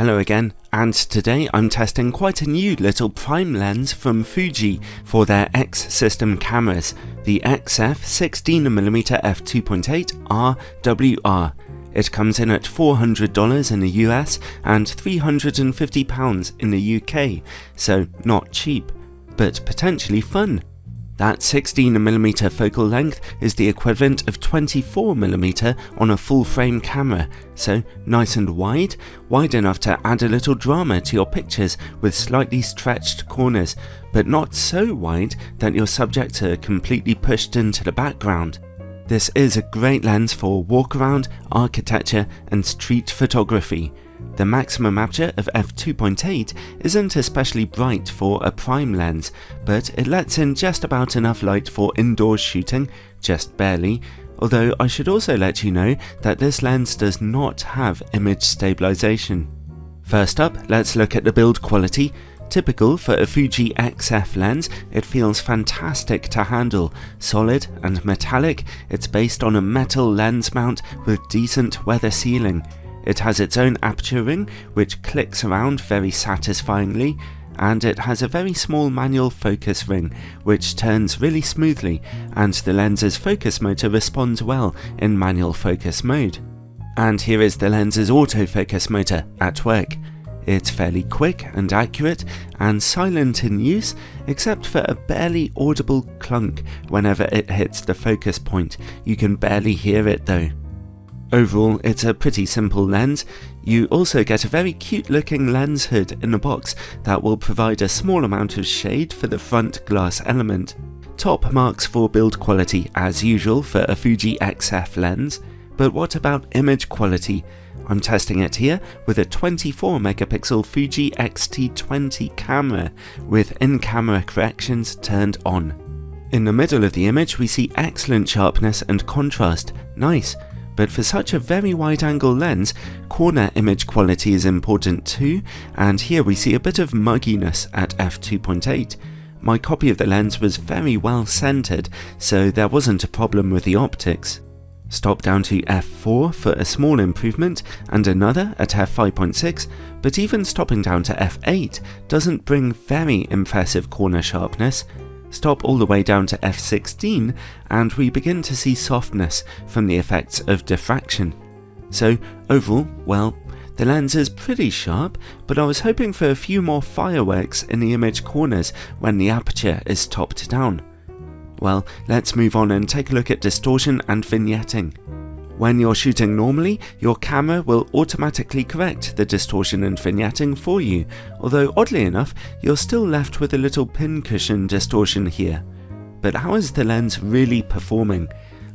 Hello again, and today I'm testing quite a new little prime lens from Fuji for their X system cameras, the XF 16mm f2.8 RWR. It comes in at $400 in the US and £350 in the UK, so not cheap, but potentially fun. That 16mm focal length is the equivalent of 24mm on a full frame camera, so nice and wide enough to add a little drama to your pictures with slightly stretched corners, but not so wide that your subjects are completely pushed into the background. This is a great lens for walk around, architecture and street photography. The maximum aperture of f2.8 isn't especially bright for a prime lens, but it lets in just about enough light for indoors shooting, just barely, although I should also let you know that this lens does not have image stabilization. First up, let's look at the build quality. Typical for a Fuji XF lens, it feels fantastic to handle. Solid and metallic, it's based on a metal lens mount with decent weather sealing. It has its own aperture ring, which clicks around very satisfyingly, and it has a very small manual focus ring, which turns really smoothly, and the lens's focus motor responds well in manual focus mode. And here is the lens's autofocus motor at work. It's fairly quick and accurate, and silent in use, except for a barely audible clunk whenever it hits the focus point. You can barely hear it though. Overall, it's a pretty simple lens. You also get a very cute looking lens hood in the box that will provide a small amount of shade for the front glass element. Top marks for build quality as usual for a Fuji XF lens, but what about image quality? I'm testing it here with a 24 megapixel Fuji X-T20 camera with in-camera corrections turned on. In the middle of the image we see excellent sharpness and contrast, nice. But for such a very wide-angle lens, corner image quality is important too, and here we see a bit of mugginess at f2.8. My copy of the lens was very well centered, so there wasn't a problem with the optics. Stop down to f4 for a small improvement, and another at f5.6, but even stopping down to f8 doesn't bring very impressive corner sharpness. Stop all the way down to f16 and we begin to see softness from the effects of diffraction. So overall, well, the lens is pretty sharp, but I was hoping for a few more fireworks in the image corners when the aperture is topped down. Well, let's move on and take a look at distortion and vignetting. When you're shooting normally, your camera will automatically correct the distortion and vignetting for you, although oddly enough, you're still left with a little pincushion distortion here. But how is the lens really performing?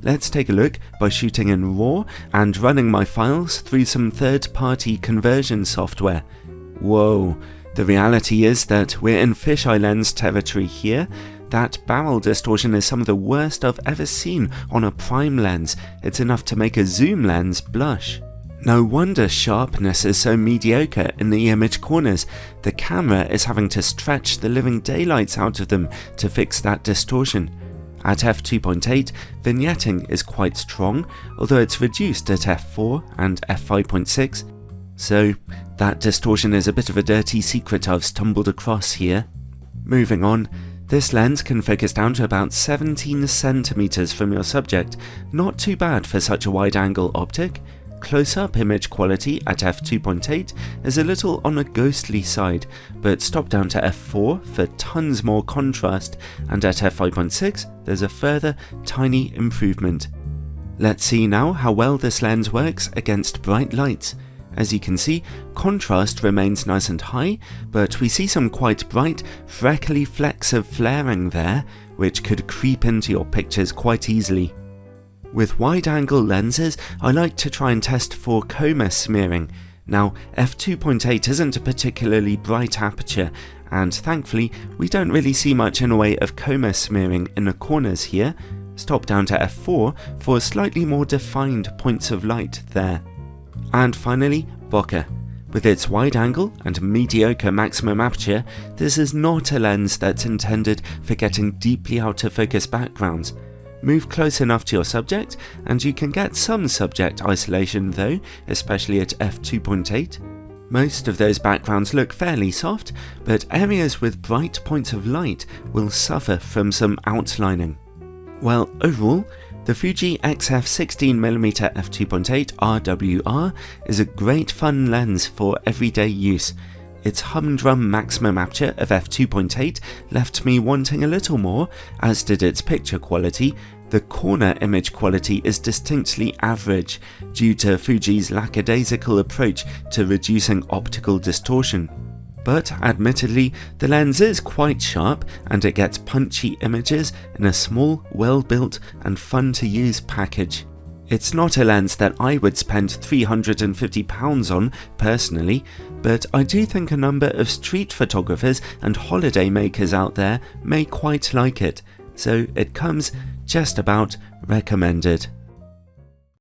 Let's take a look by shooting in RAW and running my files through some third-party conversion software. Whoa, the reality is that we're in fisheye lens territory here. That barrel distortion is some of the worst I've ever seen on a prime lens. It's enough to make a zoom lens blush. No wonder sharpness is so mediocre in the image corners. The camera is having to stretch the living daylights out of them to fix that distortion. At f2.8, vignetting is quite strong, although it's reduced at f4 and f5.6. So that distortion is a bit of a dirty secret I've stumbled across here. Moving on. This lens can focus down to about 17 centimeters from your subject, not too bad for such a wide-angle optic. Close-up image quality at f2.8 is a little on the ghostly side, but stop down to f4 for tons more contrast, and at f5.6 there's a further tiny improvement. Let's see now how well this lens works against bright lights. As you can see, contrast remains nice and high, but we see some quite bright, freckly flecks of flaring there, which could creep into your pictures quite easily. With wide-angle lenses, I like to try and test for chroma smearing. Now, f2.8 isn't a particularly bright aperture, and thankfully, we don't really see much in the way of chroma smearing in the corners here. Stop down to f4 for slightly more defined points of light there. And finally, Bokeh. With its wide angle and mediocre maximum aperture, this is not a lens that's intended for getting deeply out of focus backgrounds. Move close enough to your subject and you can get some subject isolation though, especially at f2.8. Most of those backgrounds look fairly soft, but areas with bright points of light will suffer from some outlining. Well, overall, the Fuji XF 16mm f2.8 RWR is a great fun lens for everyday use. Its humdrum maximum aperture of f2.8 left me wanting a little more, as did its picture quality. The corner image quality is distinctly average due to Fuji's lackadaisical approach to reducing optical distortion. But admittedly, the lens is quite sharp and it gets punchy images in a small, well-built and fun-to-use package. It's not a lens that I would spend £350 on personally, but I do think a number of street photographers and holiday makers out there may quite like it, so it comes just about recommended.